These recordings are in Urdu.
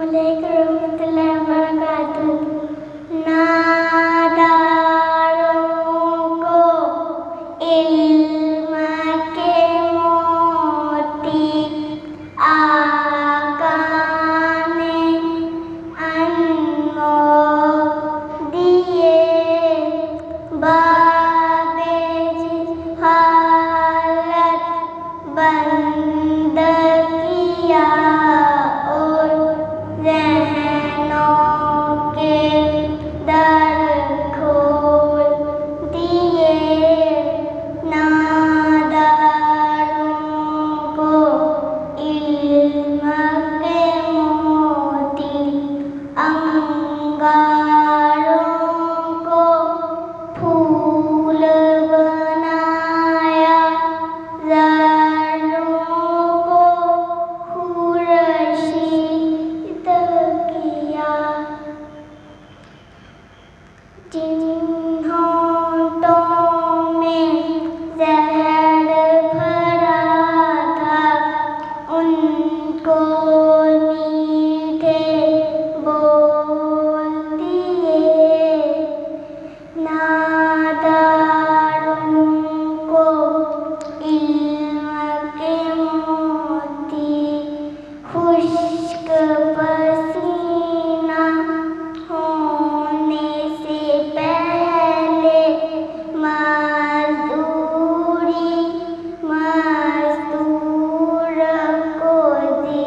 علیکم ورحمۃ اللہ وبرکاتہ۔ ناداروں کو علم کے موتی آقا نے انمول دیے، باب جہالت بند کیا اور ذہنوں کے در کھول دیے۔ ناداروں کو علم کے موتی، انگاروں کو پھول بنایا، ذروں کو خورشید کیا۔ جن ہونٹوں میں زہر بھرا تھا، ان کو میٹھے بول دیے۔ ناداروں کو علم کے موتی، خشک پسینہ ہونے سے پہلے مزدور کو دی،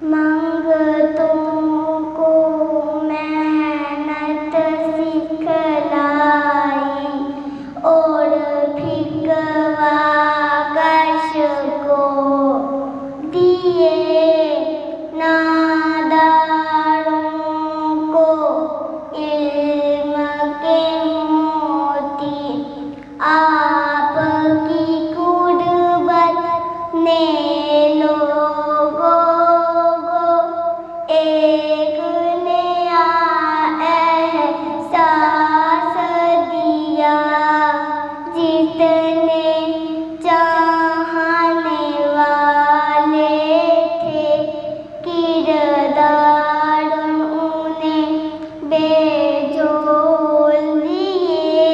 منگتوں کو محنت سکھلائی اور بھکوا کش کو دیے۔ ناداروں کو علم کے موتی، آپ کی قربت نے لوگوں کو ایک نیا احساس دیا۔ جتنے چاہنے والے تھے کردار انہیں بےجول دیے۔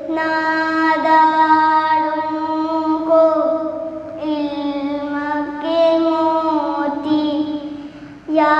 ناداروں کو علم کے موتی، یا